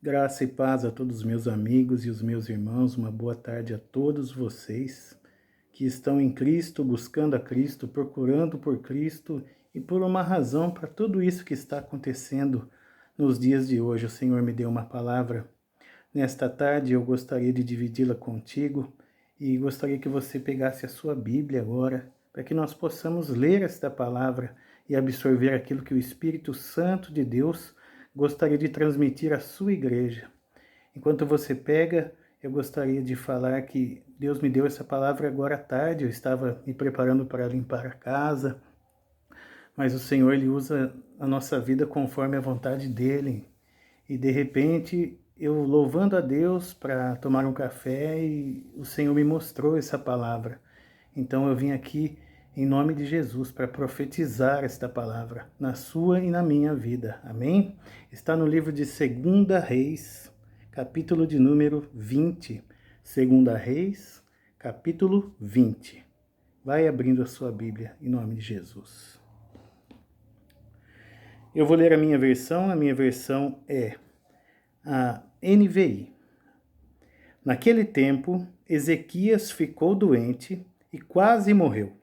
Graça e paz a todos os meus amigos e os meus irmãos, uma boa tarde a todos vocês que estão em Cristo, buscando a Cristo, procurando por Cristo e por uma razão para tudo isso que está acontecendo nos dias de hoje. O Senhor me deu uma palavra nesta tarde, eu gostaria de dividi-la contigo e gostaria que você pegasse a sua Bíblia agora, para que nós possamos ler esta palavra e absorver aquilo que o Espírito Santo de Deus gostaria de transmitir à sua igreja. Enquanto você pega, eu gostaria de falar que Deus me deu essa palavra agora à tarde. Eu estava me preparando para limpar a casa, mas o Senhor, Ele usa a nossa vida conforme a vontade dEle. E de repente, eu louvando a Deus para tomar um café e o Senhor me mostrou essa palavra. Então eu vim aqui em nome de Jesus para profetizar esta palavra na sua e na minha vida. Amém? Está no livro de 2 Reis, capítulo de número 20. 2 Reis, capítulo 20. Vai abrindo a sua Bíblia em nome de Jesus. Eu vou ler a minha versão é a NVI. Naquele tempo, Ezequias ficou doente e quase morreu.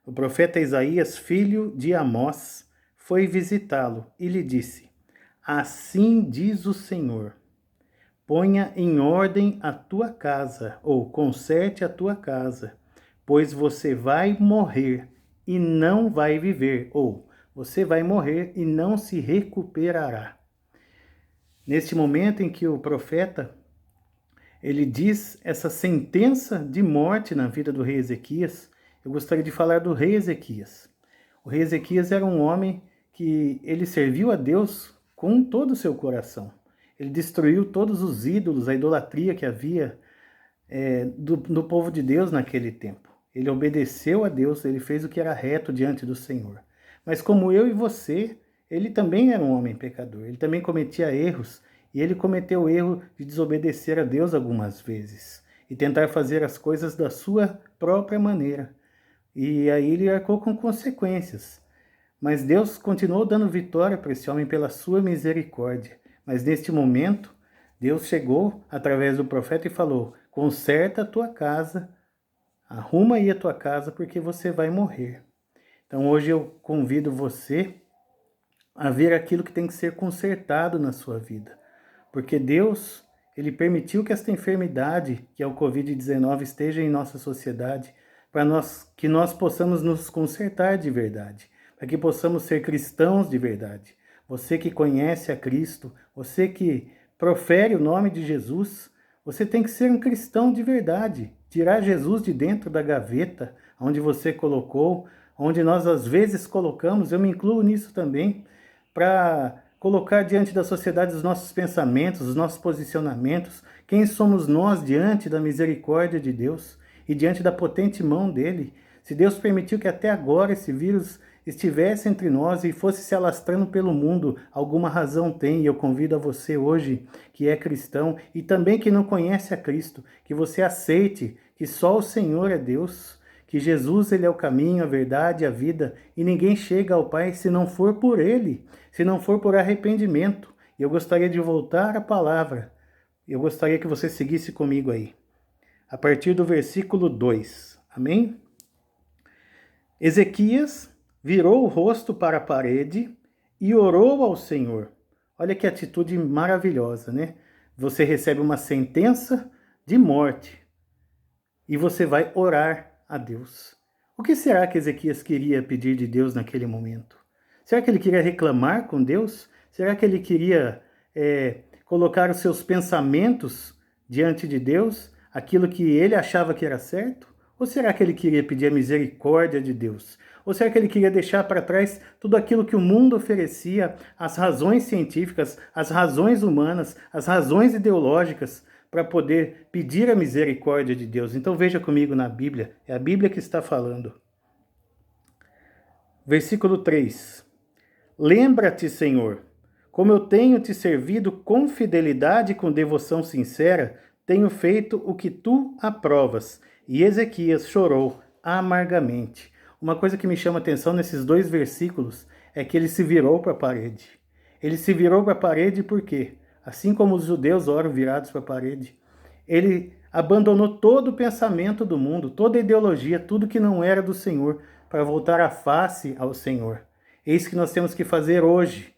O profeta Isaías, filho de Amós, foi visitá-lo e lhe disse: Assim diz o Senhor, ponha em ordem a tua casa, ou conserte a tua casa, pois você vai morrer e não vai viver, ou você vai morrer e não se recuperará. Neste momento em que o profeta ele diz essa sentença de morte na vida do rei Ezequias, eu gostaria de falar do rei Ezequias. O rei Ezequias era um homem que ele serviu a Deus com todo o seu coração. Ele destruiu todos os ídolos, a idolatria que havia do povo de Deus naquele tempo. Ele obedeceu a Deus, ele fez o que era reto diante do Senhor. Mas como eu e você, ele também era um homem pecador, ele também cometia erros, e ele cometeu o erro de desobedecer a Deus algumas vezes, e tentar fazer as coisas da sua própria maneira. E aí ele arcou com consequências. Mas Deus continuou dando vitória para esse homem pela sua misericórdia. Mas neste momento, Deus chegou através do profeta e falou: conserta a tua casa, arruma aí a tua casa, porque você vai morrer. Então hoje eu convido você a ver aquilo que tem que ser consertado na sua vida. Porque Deus, Ele permitiu que esta enfermidade, que é o Covid-19, esteja em nossa sociedade, para que nós possamos nos consertar de verdade, para que possamos ser cristãos de verdade. Você que conhece a Cristo, você que profere o nome de Jesus, você tem que ser um cristão de verdade, tirar Jesus de dentro da gaveta, onde você colocou, onde nós às vezes colocamos, eu me incluo nisso também, para colocar diante da sociedade os nossos pensamentos, os nossos posicionamentos, quem somos nós diante da misericórdia de Deus e diante da potente mão dele. Se Deus permitiu que até agora esse vírus estivesse entre nós e fosse se alastrando pelo mundo, alguma razão tem, e eu convido a você hoje, que é cristão e também que não conhece a Cristo, que você aceite que só o Senhor é Deus, que Jesus ele é o caminho, a verdade e a vida, e ninguém chega ao Pai se não for por Ele, se não for por arrependimento. E eu gostaria de voltar à palavra, eu gostaria que você seguisse comigo aí, a partir do versículo 2, amém? Ezequias virou o rosto para a parede e orou ao Senhor. Olha que atitude maravilhosa, né? Você recebe uma sentença de morte e você vai orar a Deus. O que será que Ezequias queria pedir de Deus naquele momento? Será que ele queria reclamar com Deus? Será que ele queria colocar os seus pensamentos diante de Deus, aquilo que ele achava que era certo? Ou será que ele queria pedir a misericórdia de Deus? Ou será que ele queria deixar para trás tudo aquilo que o mundo oferecia, as razões científicas, as razões humanas, as razões ideológicas, para poder pedir a misericórdia de Deus? Então veja comigo na Bíblia, é a Bíblia que está falando. Versículo 3. Lembra-te, Senhor, como eu tenho te servido com fidelidade e com devoção sincera, tenho feito o que tu aprovas. E Ezequias chorou amargamente. Uma coisa que me chama a atenção nesses dois versículos é que ele se virou para a parede. Ele se virou para a parede por quê? assim como os judeus oram virados para a parede. Ele abandonou todo o pensamento do mundo, toda a ideologia, tudo que não era do Senhor, para voltar a face ao Senhor. É isso que nós temos que fazer hoje,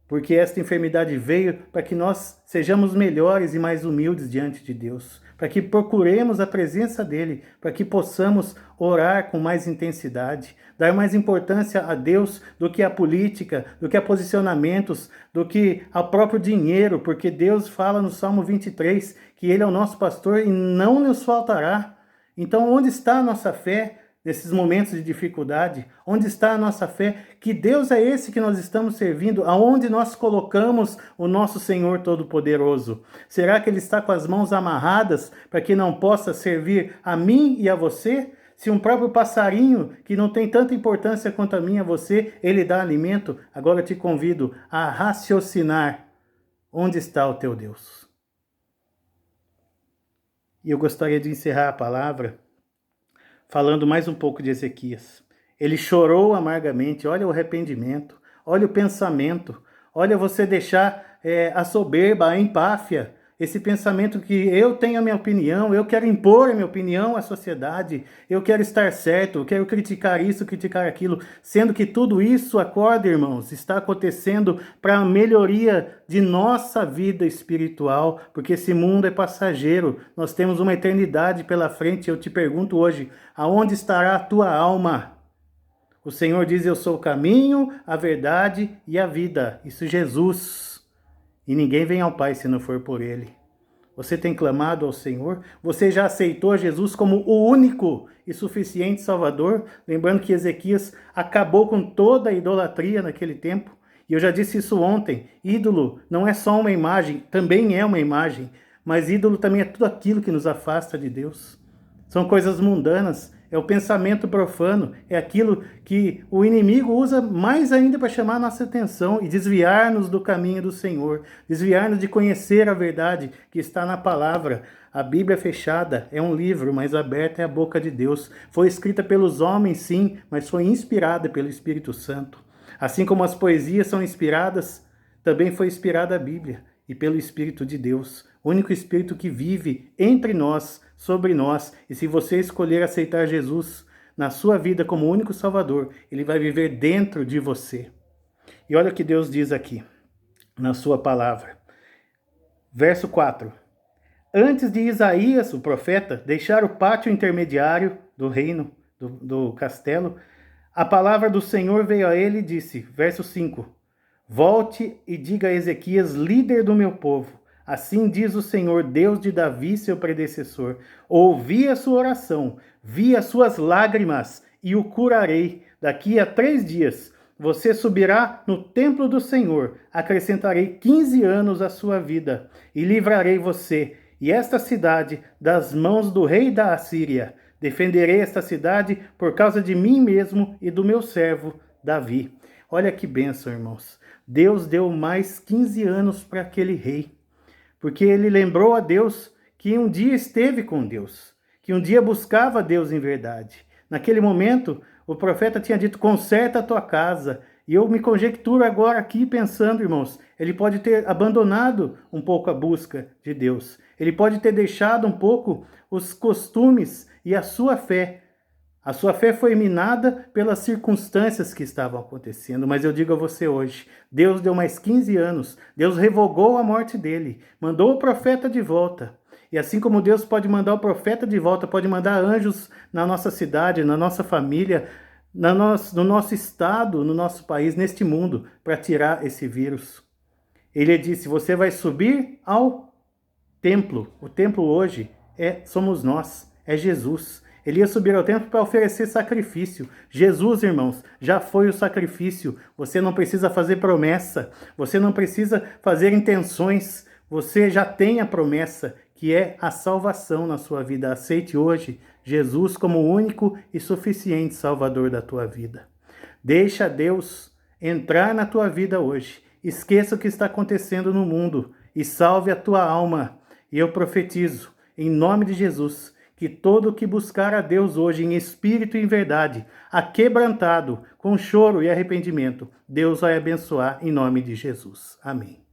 porque esta enfermidade veio para que nós sejamos melhores e mais humildes diante de Deus, para que procuremos a presença dEle, para que possamos orar com mais intensidade, dar mais importância a Deus do que a política, do que a posicionamentos, do que ao próprio dinheiro, porque Deus fala no Salmo 23 que Ele é o nosso pastor e não nos faltará. Então, onde está a nossa fé nesses momentos de dificuldade? Onde está a nossa fé? Que Deus é esse que nós estamos servindo? Aonde nós colocamos o nosso Senhor Todo-Poderoso? Será que Ele está com as mãos amarradas para que não possa servir a mim e a você? Se um próprio passarinho, que não tem tanta importância quanto a mim e a você, ele dá alimento, agora eu te convido a raciocinar. Onde está o teu Deus? E eu gostaria de encerrar a palavra falando mais um pouco de Ezequias. Ele chorou amargamente, olha o arrependimento, olha o pensamento, olha você deixar a soberba, a empáfia, esse pensamento que eu tenho a minha opinião, eu quero impor a minha opinião à sociedade, eu quero estar certo, eu quero criticar isso, criticar aquilo, sendo que tudo isso, acorda, irmãos, está acontecendo para a melhoria de nossa vida espiritual, porque esse mundo é passageiro, nós temos uma eternidade pela frente. Eu te pergunto hoje, aonde estará a tua alma? O Senhor diz, eu sou o caminho, a verdade e a vida. Isso é Jesus. E ninguém vem ao Pai se não for por Ele. Você tem clamado ao Senhor? Você já aceitou Jesus como o único e suficiente Salvador? Lembrando que Ezequias acabou com toda a idolatria naquele tempo. E eu já disse isso ontem. Ídolo não é só uma imagem, também é uma imagem. Mas ídolo também é tudo aquilo que nos afasta de Deus. São coisas mundanas. É o pensamento profano, é aquilo que o inimigo usa mais ainda para chamar a nossa atenção e desviar-nos do caminho do Senhor, desviar-nos de conhecer a verdade que está na palavra. A Bíblia fechada é um livro, mas aberta é a boca de Deus. Foi escrita pelos homens, sim, mas foi inspirada pelo Espírito Santo. Assim como as poesias são inspiradas, também foi inspirada a Bíblia e pelo Espírito de Deus, o único Espírito que vive entre nós, sobre nós. E se você escolher aceitar Jesus na sua vida como único Salvador, Ele vai viver dentro de você. E olha o que Deus diz aqui, na sua palavra. Verso 4. Antes de Isaías, o profeta, deixar o pátio intermediário do reino, do castelo, a palavra do Senhor veio a ele e disse, verso 5, volte e diga a Ezequias, líder do meu povo, assim diz o Senhor, Deus de Davi, seu predecessor, ouvi a sua oração, vi as suas lágrimas e o curarei. Daqui a 3 dias você subirá no templo do Senhor, acrescentarei 15 anos à sua vida e livrarei você e esta cidade das mãos do rei da Assíria. Defenderei esta cidade por causa de mim mesmo e do meu servo Davi. Olha que bênção, irmãos. Deus deu mais 15 anos para aquele rei, porque ele lembrou a Deus que um dia esteve com Deus, que um dia buscava Deus em verdade. Naquele momento, o profeta tinha dito, conserta a tua casa. E eu me conjecturo agora aqui pensando, irmãos, ele pode ter abandonado um pouco a busca de Deus. Ele pode ter deixado um pouco os costumes e a sua fé. A sua fé foi minada pelas circunstâncias que estavam acontecendo, mas eu digo a você hoje, Deus deu mais 15 anos, Deus revogou a morte dele, mandou o profeta de volta. E assim como Deus pode mandar o profeta de volta, pode mandar anjos na nossa cidade, na nossa família, no nosso estado, no nosso país, neste mundo, para tirar esse vírus. Ele disse, você vai subir ao templo. O templo hoje somos nós, é Jesus. Ele ia subir ao templo para oferecer sacrifício. Jesus, irmãos, já foi o sacrifício. Você não precisa fazer promessa. Você não precisa fazer intenções. Você já tem a promessa, que é a salvação na sua vida. Aceite hoje Jesus como o único e suficiente Salvador da tua vida. Deixa Deus entrar na tua vida hoje. Esqueça o que está acontecendo no mundo e salve a tua alma. E eu profetizo, em nome de Jesus, que todo que buscar a Deus hoje em espírito e em verdade, aquebrantado, com choro e arrependimento, Deus vai abençoar em nome de Jesus. Amém.